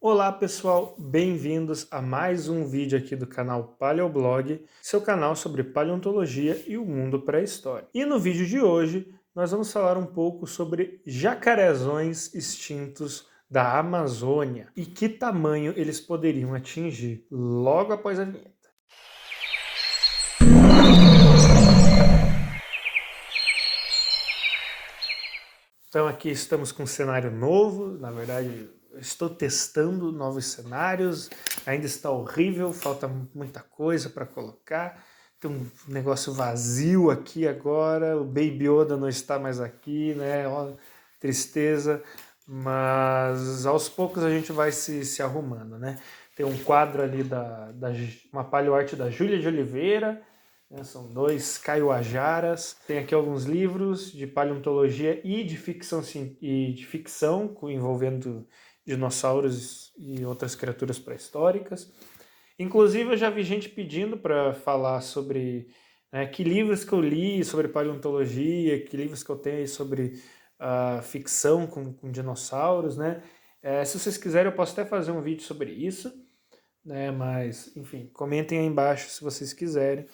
Olá pessoal, bem-vindos a mais um vídeo aqui do canal Paleoblog, seu canal sobre paleontologia e o mundo pré-histórico. E no vídeo de hoje nós vamos falar um pouco sobre jacarezões extintos da Amazônia e que tamanho eles poderiam atingir logo após a vinheta. Então aqui estamos com um cenário novo, na verdade estou testando novos cenários, ainda está horrível, falta muita coisa para colocar, tem um negócio vazio aqui agora, o Baby Yoda não está mais aqui, né, ó, tristeza, mas aos poucos a gente vai se arrumando, né. Tem um quadro ali uma paleoarte da Júlia de Oliveira, são dois caiuajaras. Tem aqui alguns livros de paleontologia e de ficção envolvendo dinossauros e outras criaturas pré-históricas. Inclusive eu já vi gente pedindo para falar sobre que livros que eu li sobre paleontologia, que livros que eu tenho sobre ficção com dinossauros, né? Se vocês quiserem eu posso até fazer um vídeo sobre isso, né? Mas enfim, comentem aí embaixo se vocês quiserem.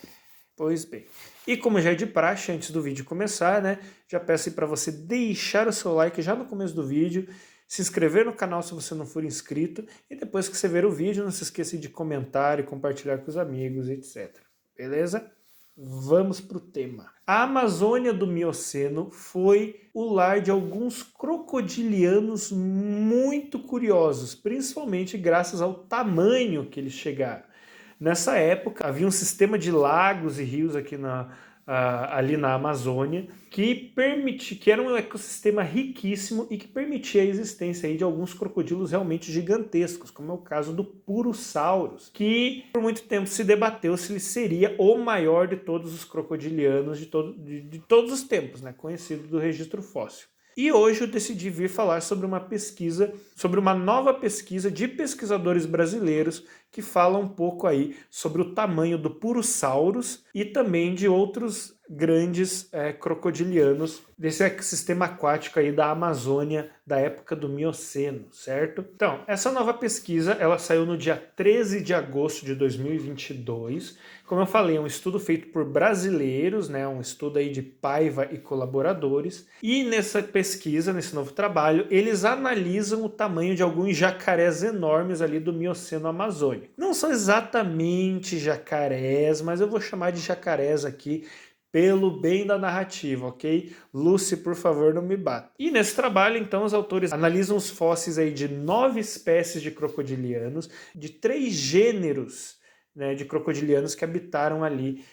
Pois bem, e como já é de praxe, antes do vídeo começar, né, já peço para você deixar o seu like já no começo do vídeo, se inscrever no canal se você não for inscrito, e depois que você ver o vídeo, não se esqueça de comentar e compartilhar com os amigos, etc. Beleza? Vamos para o tema. A Amazônia do Mioceno foi o lar de alguns crocodilianos muito curiosos, principalmente graças ao tamanho que eles chegaram. Nessa época, havia um sistema de lagos e rios aqui ali na Amazônia que era um ecossistema riquíssimo e que permitia a existência aí de alguns crocodilos realmente gigantescos, como é o caso do Purosaurus, que por muito tempo se debateu se ele seria o maior de todos os crocodilianos de todos os tempos, né, conhecido do registro fóssil. E hoje eu decidi vir falar sobre uma nova pesquisa de pesquisadores brasileiros que fala um pouco aí sobre o tamanho do Purosaurus e também de outros grandes crocodilianos desse ecossistema aquático aí da Amazônia da época do Mioceno, certo? Então, essa nova pesquisa, ela saiu no dia 13 de agosto de 2022. Como eu falei, é um estudo feito por brasileiros, né? Um estudo aí de Paiva e colaboradores. E nessa pesquisa, nesse novo trabalho, eles analisam o tamanho de alguns jacarés enormes ali do Mioceno amazônico. Não são exatamente jacarés, mas eu vou chamar de jacarés aqui pelo bem da narrativa, ok? Lucy, por favor, não me bata. E nesse trabalho, então, os autores analisam os fósseis aí de 9 espécies de crocodilianos, de 3 gêneros, né, de crocodilianos que habitaram ali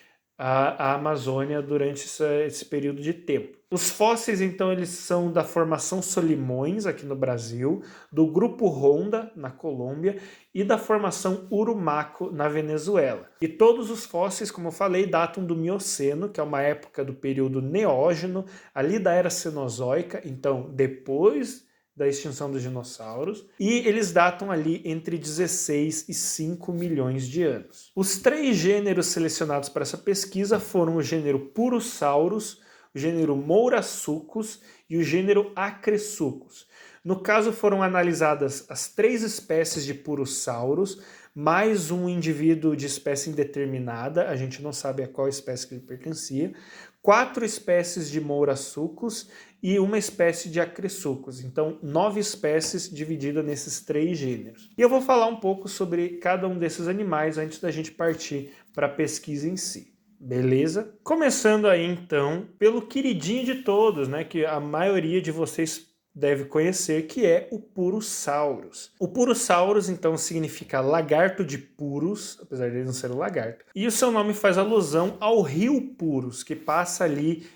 a Amazônia durante esse período de tempo. Os fósseis, então, eles são da formação Solimões, aqui no Brasil, do grupo Ronda, na Colômbia, e da formação Urumaco, na Venezuela. E todos os fósseis, como eu falei, datam do Mioceno, que é uma época do período Neógeno, ali da Era Cenozoica, então depois da extinção dos dinossauros, e eles datam ali entre 16 e 5 milhões de anos. Os 3 gêneros selecionados para essa pesquisa foram o gênero Purosaurus, o gênero Mourasucus e o gênero Acresucus. No caso, foram analisadas as 3 espécies de Purosaurus, mais um indivíduo de espécie indeterminada, a gente não sabe a qual espécie que ele pertencia, 4 espécies de Mourasucus e uma espécie de Acresucus. Então, 9 espécies divididas nesses 3 gêneros. E eu vou falar um pouco sobre cada um desses animais antes da gente partir para a pesquisa em si. Beleza? Começando aí, então, pelo queridinho de todos, né, que a maioria de vocês deve conhecer, que é o Purosaurus. O Purosaurus, então, significa lagarto de Puros, apesar de ele não ser um lagarto. E o seu nome faz alusão ao rio Puros, que passa ali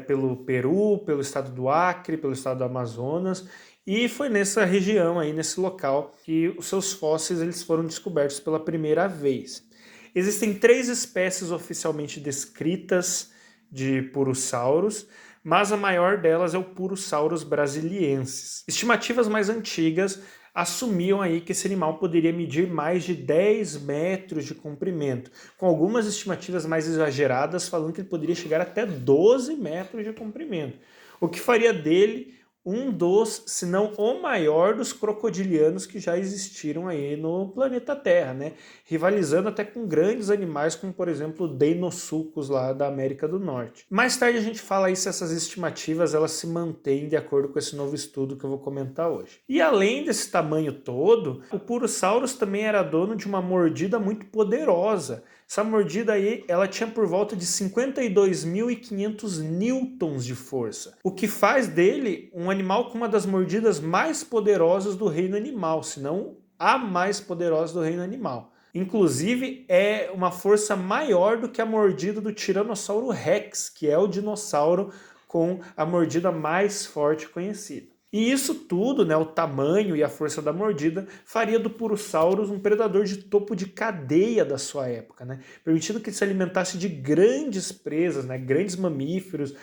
pelo Peru, pelo estado do Acre, pelo estado do Amazonas, e foi nessa região aí, nesse local, que os seus fósseis eles foram descobertos pela primeira vez. Existem 3 espécies oficialmente descritas de Purosaurus, mas a maior delas é o Purosaurus brasiliensis. Estimativas mais antigas assumiam aí que esse animal poderia medir mais de 10 metros de comprimento, com algumas estimativas mais exageradas falando que ele poderia chegar até 12 metros de comprimento, o que faria dele um dos, se não o maior dos crocodilianos que já existiram aí no planeta Terra, né? Rivalizando até com grandes animais como, por exemplo, o Deinosuchus lá da América do Norte. Mais tarde a gente fala aí se essas estimativas elas se mantêm de acordo com esse novo estudo que eu vou comentar hoje. E além desse tamanho todo, o Purosaurus também era dono de uma mordida muito poderosa. Essa mordida aí, ela tinha por volta de 52.500 newtons de força, o que faz dele um animal com uma das mordidas mais poderosas do reino animal, se não a mais poderosa do reino animal. Inclusive, é uma força maior do que a mordida do Tiranossauro Rex, que é o dinossauro com a mordida mais forte conhecida. E isso tudo, né, o tamanho e a força da mordida, faria do Purosaurus um predador de topo de cadeia da sua época, né, permitindo que ele se alimentasse de grandes presas, né, grandes mamíferos,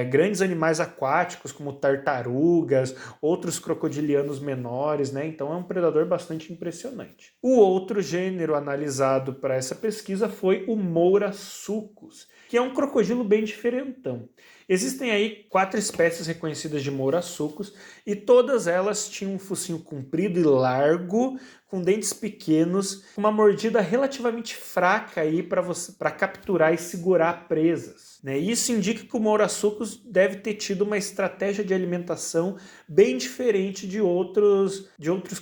grandes animais aquáticos como tartarugas, outros crocodilianos menores, né, então é um predador bastante impressionante. O outro gênero analisado para essa pesquisa foi o Mourasuchus, que é um crocodilo bem diferentão. Existem aí 4 espécies reconhecidas de Mourasuchus e todas elas tinham um focinho comprido e largo, com dentes pequenos, com uma mordida relativamente fraca aí para capturar e segurar presas. Né? Isso indica que o Mourasuchus deve ter tido uma estratégia de alimentação bem diferente de outros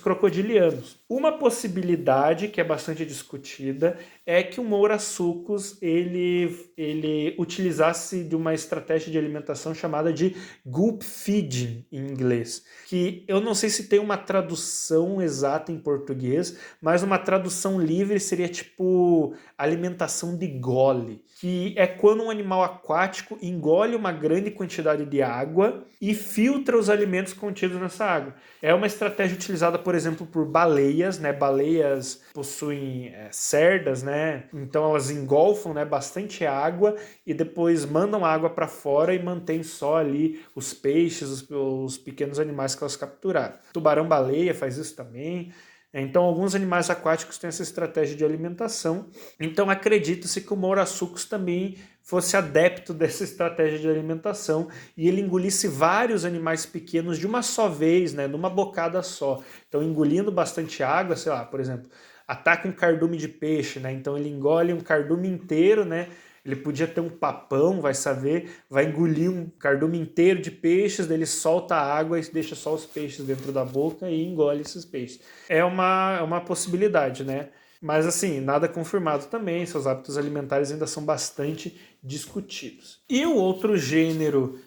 crocodilianos. Uma possibilidade que é bastante discutida é que o Mourasuchus ele utilizasse de uma estratégia de alimentação chamada de gulp feeding em inglês, que eu não sei se tem uma tradução exata em português, mas uma tradução livre seria tipo alimentação de gole, que é quando um animal aquático engole uma grande quantidade de água e filtra os alimentos contidos nessa água. É uma estratégia utilizada, por exemplo, por baleias, né? Baleias possuem cerdas, né? Então elas engolfam, né, bastante água e depois mandam água para fora e mantêm só ali os peixes, os pequenos animais que elas capturaram. Tubarão-baleia faz isso também. Então, alguns animais aquáticos têm essa estratégia de alimentação. Então, acredita-se que o Mourasuchus também fosse adepto dessa estratégia de alimentação e ele engolisse vários animais pequenos de uma só vez, né, numa bocada só. Então, engolindo bastante água, sei lá, por exemplo, ataca um cardume de peixe, né? Então, ele engole um cardume inteiro, né? Ele podia ter um papão, vai saber, vai engolir um cardume inteiro de peixes, daí ele solta a água e deixa só os peixes dentro da boca e engole esses peixes. É uma possibilidade, né? Mas assim, nada confirmado também, seus hábitos alimentares ainda são bastante discutidos. E o outro gênero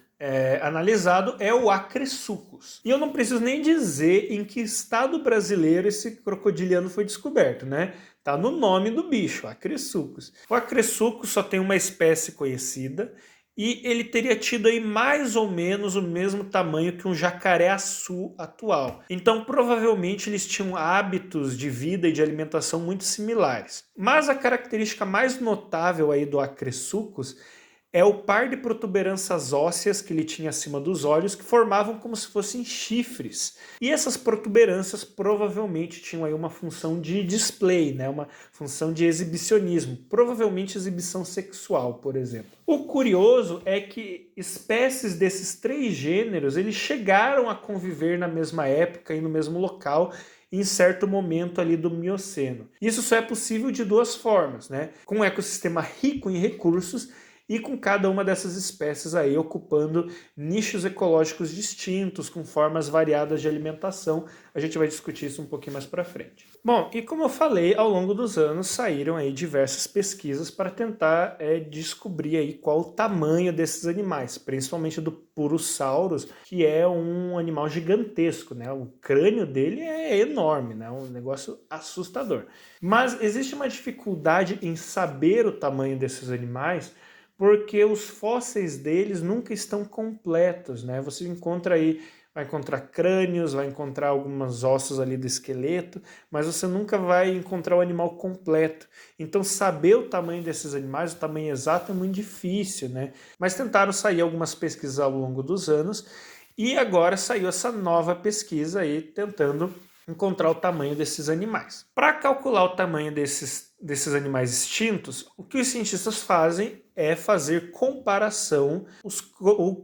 analisado é o Acresuchus. E eu não preciso nem dizer em que estado brasileiro esse crocodiliano foi descoberto, né? Tá no nome do bicho, Acresuchus. O Acresuchus só tem uma espécie conhecida e ele teria tido aí mais ou menos o mesmo tamanho que um jacaré-açu atual. Então, provavelmente, eles tinham hábitos de vida e de alimentação muito similares. Mas a característica mais notável aí do Acresuchus é o par de protuberâncias ósseas que ele tinha acima dos olhos, que formavam como se fossem chifres. E essas protuberâncias provavelmente tinham aí uma função de display, né? Uma função de exibicionismo, provavelmente exibição sexual, por exemplo. O curioso é que espécies desses 3 gêneros eles chegaram a conviver na mesma época e no mesmo local, em certo momento ali do Mioceno. Isso só é possível de 2 formas, né? Com um ecossistema rico em recursos e com cada uma dessas espécies aí ocupando nichos ecológicos distintos, com formas variadas de alimentação. A gente vai discutir isso um pouquinho mais para frente. Bom, e como eu falei, ao longo dos anos saíram aí diversas pesquisas para tentar descobrir aí qual o tamanho desses animais, principalmente do Purosaurus, que é um animal gigantesco, né? O crânio dele é enorme, né? Um negócio assustador. Mas existe uma dificuldade em saber o tamanho desses animais, porque os fósseis deles nunca estão completos, né? Você vai encontrar crânios, vai encontrar alguns ossos ali do esqueleto, mas você nunca vai encontrar o animal completo. Então saber o tamanho desses animais, o tamanho exato é muito difícil, né? Mas tentaram sair algumas pesquisas ao longo dos anos e agora saiu essa nova pesquisa aí tentando encontrar o tamanho desses animais. Para calcular o tamanho desses animais extintos, o que os cientistas fazem é fazer comparação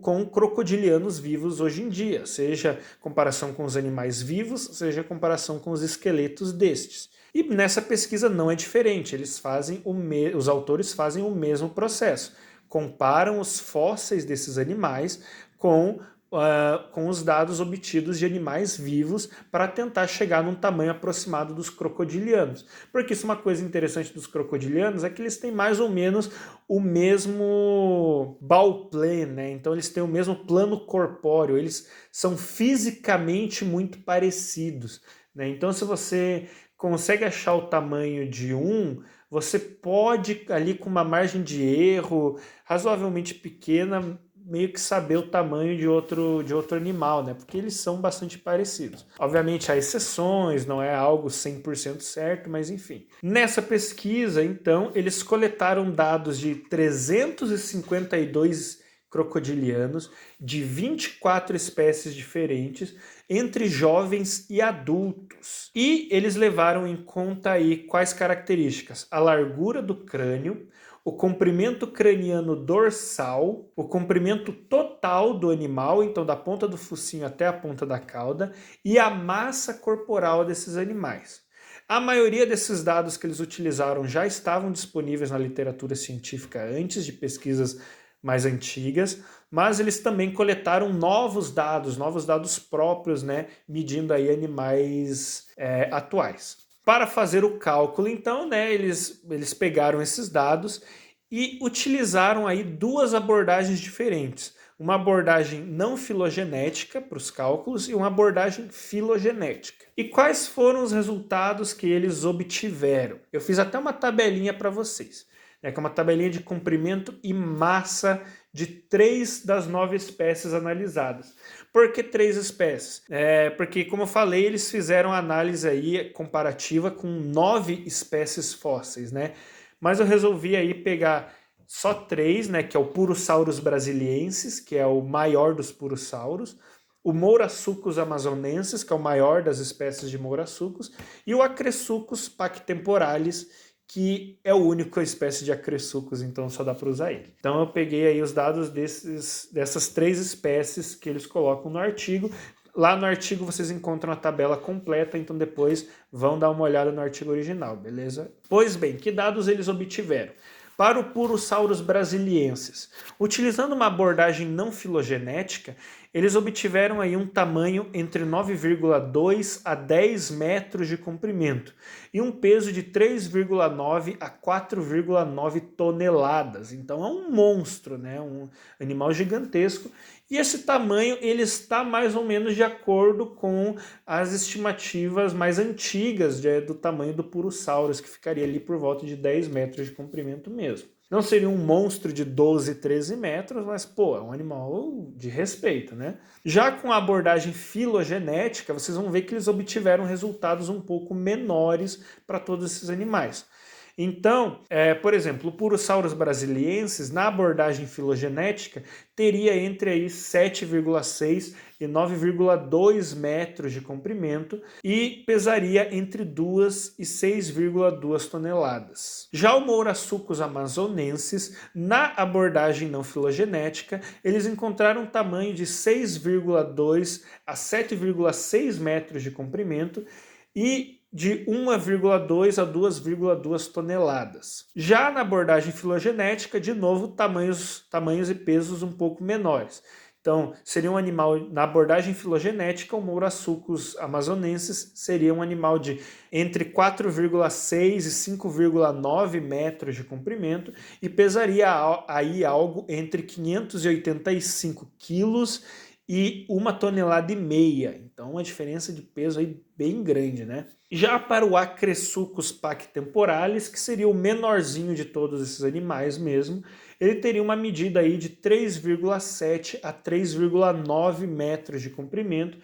com crocodilianos vivos hoje em dia, seja comparação com os animais vivos, seja comparação com os esqueletos destes. E nessa pesquisa não é diferente, os autores fazem o mesmo processo, comparam os fósseis desses animais com os dados obtidos de animais vivos para tentar chegar num tamanho aproximado dos crocodilianos. Porque isso é uma coisa interessante dos crocodilianos, é que eles têm mais ou menos o mesmo Bauplan, né? Então eles têm o mesmo plano corpóreo, eles são fisicamente muito parecidos, né? Então se você consegue achar o tamanho de um, você pode, ali com uma margem de erro razoavelmente pequena, meio que saber o tamanho de outro animal, né? Porque eles são bastante parecidos. Obviamente há exceções, não é algo 100% certo, mas enfim. Nessa pesquisa, então, eles coletaram dados de 352 crocodilianos de 24 espécies diferentes, entre jovens e adultos. E eles levaram em conta aí quais características? A largura do crânio, o comprimento craniano dorsal, o comprimento total do animal, então da ponta do focinho até a ponta da cauda, e a massa corporal desses animais. A maioria desses dados que eles utilizaram já estavam disponíveis na literatura científica antes de pesquisas mais antigas, mas eles também coletaram novos dados próprios, né, medindo aí animais atuais. Para fazer o cálculo, então, né, eles pegaram esses dados e utilizaram aí duas abordagens diferentes. Uma abordagem não filogenética para os cálculos e uma abordagem filogenética. E quais foram os resultados que eles obtiveram? Eu fiz até uma tabelinha para vocês, né, que é uma tabelinha de comprimento e massa de 3 das 9 espécies analisadas. Por que 3 espécies? Porque, como eu falei, eles fizeram análise aí comparativa com 9 espécies fósseis, né? Mas eu resolvi aí pegar só 3, né? Que é o Purosaurus brasiliensis, que é o maior dos purossauros, o Mourasucus amazonensis, que é o maior das espécies de mourasucos, e o Acrelsucus pactemporalis, que é o único espécie de acressucos, então só dá para usar ele. Então eu peguei aí os dados dessas 3 espécies que eles colocam no artigo. Lá no artigo vocês encontram a tabela completa, então depois vão dar uma olhada no artigo original, beleza? Pois bem, que dados eles obtiveram? Para o Purosaurus brasiliensis, utilizando uma abordagem não filogenética, eles obtiveram aí um tamanho entre 9,2 a 10 metros de comprimento e um peso de 3,9 a 4,9 toneladas. Então é um monstro, né? Um animal gigantesco. E esse tamanho ele está mais ou menos de acordo com as estimativas mais antigas do tamanho do Purosaurus, que ficaria ali por volta de 10 metros de comprimento mesmo. Não seria um monstro de 12, 13 metros, mas, pô, é um animal de respeito, né? Já com a abordagem filogenética, vocês vão ver que eles obtiveram resultados um pouco menores para todos esses animais. Então, por exemplo, o Purosaurus brasiliensis, na abordagem filogenética, teria entre aí 7,6 e 9,2 metros de comprimento e pesaria entre 2 e 6,2 toneladas. Já o Mourasucus amazonensis, na abordagem não filogenética, eles encontraram um tamanho de 6,2 a 7,6 metros de comprimento e de 1,2 a 2,2 toneladas. Já na abordagem filogenética, de novo, tamanhos e pesos um pouco menores. Então, seria um animal, na abordagem filogenética, o Mourasucus amazonensis seria um animal de entre 4,6 e 5,9 metros de comprimento e pesaria aí algo entre 585 quilos e 1,5 tonelada. Então, uma diferença de peso aí bem grande, né? Já para o Acrelsucus pactemporalis, que seria o menorzinho de todos esses animais mesmo, ele teria uma medida aí de 3,7 a 3,9 metros de comprimento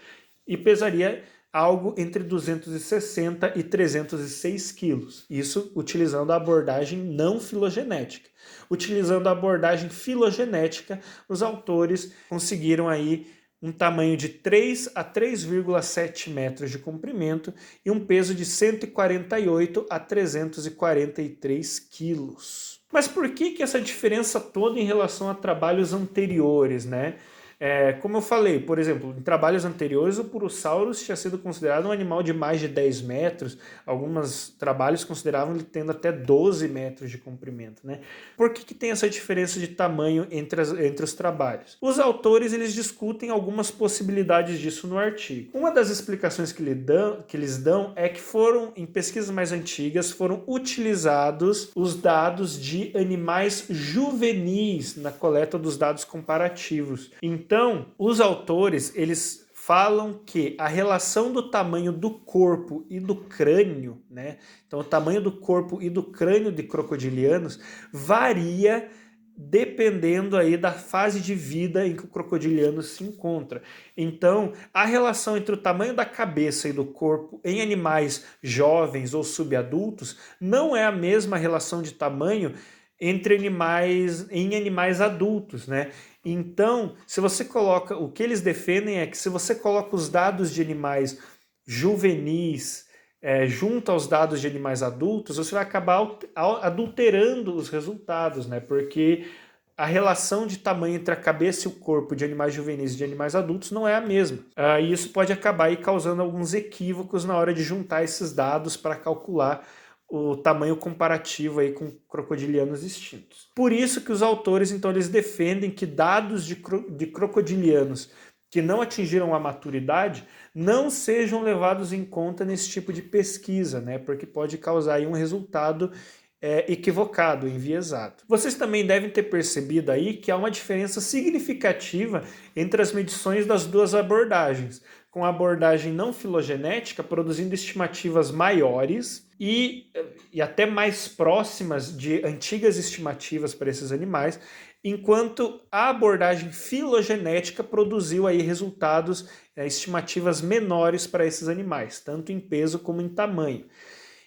e pesaria algo entre 260 e 306 quilos. Isso utilizando a abordagem não filogenética. Utilizando a abordagem filogenética, os autores conseguiram aí um tamanho de 3 a 3,7 metros de comprimento e um peso de 148 a 343 quilos. Mas por que essa diferença toda em relação a trabalhos anteriores, né? Como eu falei, por exemplo, em trabalhos anteriores o Purosaurus tinha sido considerado um animal de mais de 10 metros, alguns trabalhos consideravam ele tendo até 12 metros de comprimento, né? Por que tem essa diferença de tamanho entre os trabalhos? Os autores eles discutem algumas possibilidades disso no artigo. Uma das explicações que eles dão é que em pesquisas mais antigas, foram utilizados os dados de animais juvenis na coleta dos dados comparativos. Então, os autores, eles falam que a relação do tamanho do corpo e do crânio, né? Então, o tamanho do corpo e do crânio de crocodilianos varia dependendo aí da fase de vida em que o crocodiliano se encontra. Então, a relação entre o tamanho da cabeça e do corpo em animais jovens ou subadultos não é a mesma relação de tamanho em animais adultos, né? Então, se você coloca, o que eles defendem é que se você coloca os dados de animais juvenis junto aos dados de animais adultos, você vai acabar adulterando os resultados, né? Porque a relação de tamanho entre a cabeça e o corpo de animais juvenis e de animais adultos não é a mesma. E isso pode acabar aí causando alguns equívocos na hora de juntar esses dados para calcular o tamanho comparativo aí com crocodilianos extintos. Por isso que os autores, então, eles defendem que dados de crocodilianos que não atingiram a maturidade não sejam levados em conta nesse tipo de pesquisa, né? Porque pode causar aí um resultado equivocado, enviesado. Vocês também devem ter percebido aí que há uma diferença significativa entre as medições das duas abordagens, com a abordagem não filogenética produzindo estimativas maiores e até mais próximas de antigas estimativas para esses animais, enquanto a abordagem filogenética produziu aí resultados, estimativas menores para esses animais, tanto em peso como em tamanho.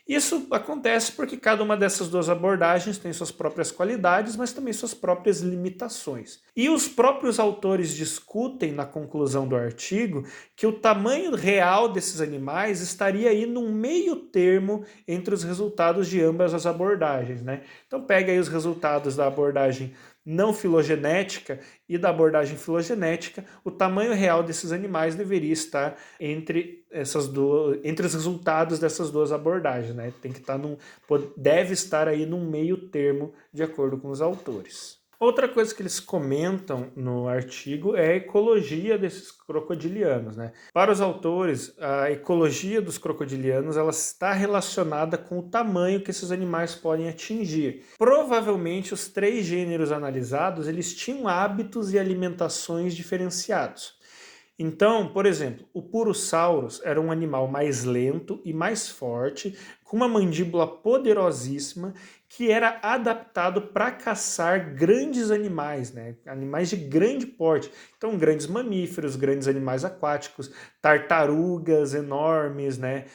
Isso acontece porque cada uma dessas duas abordagens tem suas próprias qualidades, mas também suas próprias limitações. E os próprios autores discutem na conclusão do artigo que o tamanho real desses animais estaria aí num meio termo entre os resultados de ambas as abordagens, né? Então pega aí os resultados da abordagem não filogenética e da abordagem filogenética, o tamanho real desses animais deveria estar entre os resultados dessas duas abordagens, né? Deve estar aí num meio termo, de acordo com os autores. Outra coisa que eles comentam no artigo é a ecologia desses crocodilianos, né? Para os autores, a ecologia dos crocodilianos ela está relacionada com o tamanho que esses animais podem atingir. Provavelmente os 3 gêneros analisados eles tinham hábitos e alimentações diferenciados. Então, por exemplo, o Purosaurus era um animal mais lento e mais forte, com uma mandíbula poderosíssima, que era adaptado para caçar grandes animais, né? Animais de grande porte. Então, grandes mamíferos, grandes animais aquáticos, tartarugas enormes, né?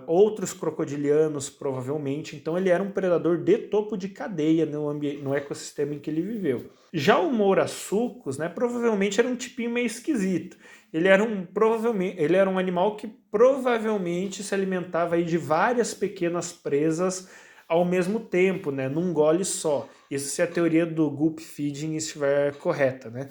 Outros crocodilianos, provavelmente. Então, ele era um predador de topo de cadeia no ecossistema em que ele viveu. Já o Mourasucus, né, provavelmente era um tipinho meio esquisito. Ele era um animal que provavelmente se alimentava aí de várias pequenas presas ao mesmo tempo, né, num gole só. Isso se a teoria do gulp feeding estiver correta, né?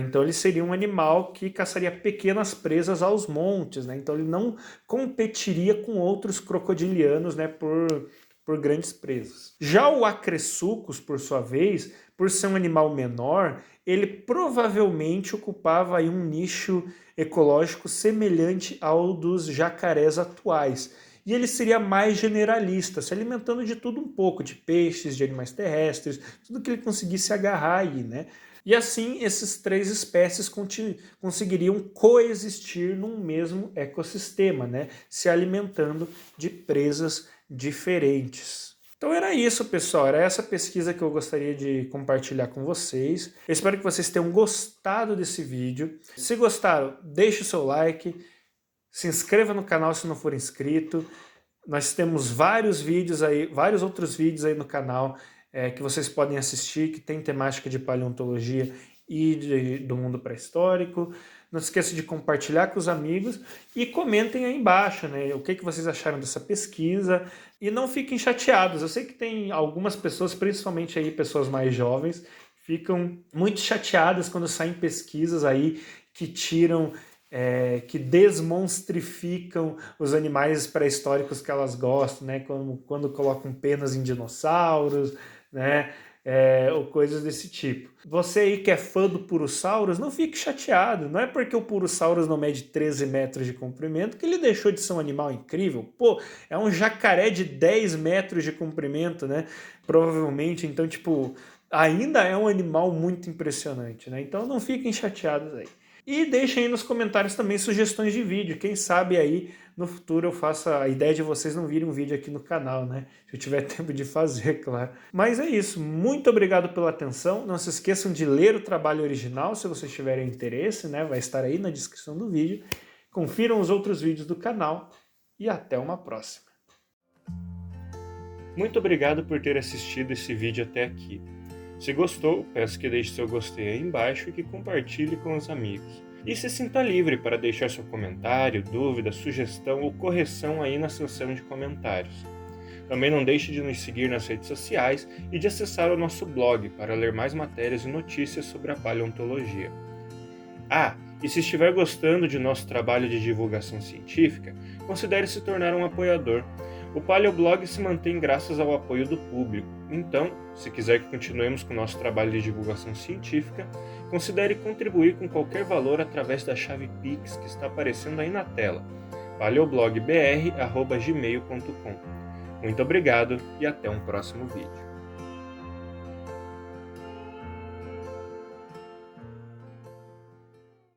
Então ele seria um animal que caçaria pequenas presas aos montes, né? Então ele não competiria com outros crocodilianos, né, por grandes presas. Já o Acressucus, por sua vez, por ser um animal menor, ele provavelmente ocupava aí um nicho ecológico semelhante ao dos jacarés atuais. E ele seria mais generalista, se alimentando de tudo um pouco, de peixes, de animais terrestres, tudo que ele conseguisse agarrar aí, né? E assim, essas 3 espécies conseguiriam coexistir num mesmo ecossistema, né? Se alimentando de presas diferentes. Então era isso, pessoal. Era essa pesquisa que eu gostaria de compartilhar com vocês. Eu espero que vocês tenham gostado desse vídeo. Se gostaram, deixe o seu like, se inscreva no canal se não for inscrito. Nós temos vários outros vídeos aí no canal que vocês podem assistir, que tem temática de paleontologia e do mundo pré-histórico. Não se esqueça de compartilhar com os amigos e comentem aí embaixo, né? O que vocês acharam dessa pesquisa. E não fiquem chateados. Eu sei que tem algumas pessoas, principalmente aí pessoas mais jovens, ficam muito chateadas quando saem pesquisas aí que tiram, que desmonstrificam os animais pré-históricos que elas gostam, né? Quando colocam penas em dinossauros, né? Ou coisas desse tipo. Você aí que é fã do Purosaurus, não fique chateado. Não é porque o Purosaurus não mede 13 metros de comprimento que ele deixou de ser um animal incrível. Pô, é um jacaré de 10 metros de comprimento, né? Provavelmente, então, tipo, ainda é um animal muito impressionante, né? Então não fiquem chateados aí. E deixem aí nos comentários também sugestões de vídeo. Quem sabe aí no futuro eu faça a ideia de vocês não virem um vídeo aqui no canal, né? Se eu tiver tempo de fazer, claro. Mas é isso. Muito obrigado pela atenção. Não se esqueçam de ler o trabalho original se vocês tiverem interesse, né? Vai estar aí na descrição do vídeo. Confiram os outros vídeos do canal e até uma próxima. Muito obrigado por ter assistido esse vídeo até aqui. Se gostou, peço que deixe seu gostei aí embaixo e que compartilhe com os amigos. E se sinta livre para deixar seu comentário, dúvida, sugestão ou correção aí na seção de comentários. Também não deixe de nos seguir nas redes sociais e de acessar o nosso blog para ler mais matérias e notícias sobre a paleontologia. E se estiver gostando de nosso trabalho de divulgação científica, considere se tornar um apoiador. O Paleoblog se mantém graças ao apoio do público, então, se quiser que continuemos com o nosso trabalho de divulgação científica, considere contribuir com qualquer valor através da chave Pix que está aparecendo aí na tela, paleoblogbr@gmail.com. Muito obrigado e até um próximo vídeo.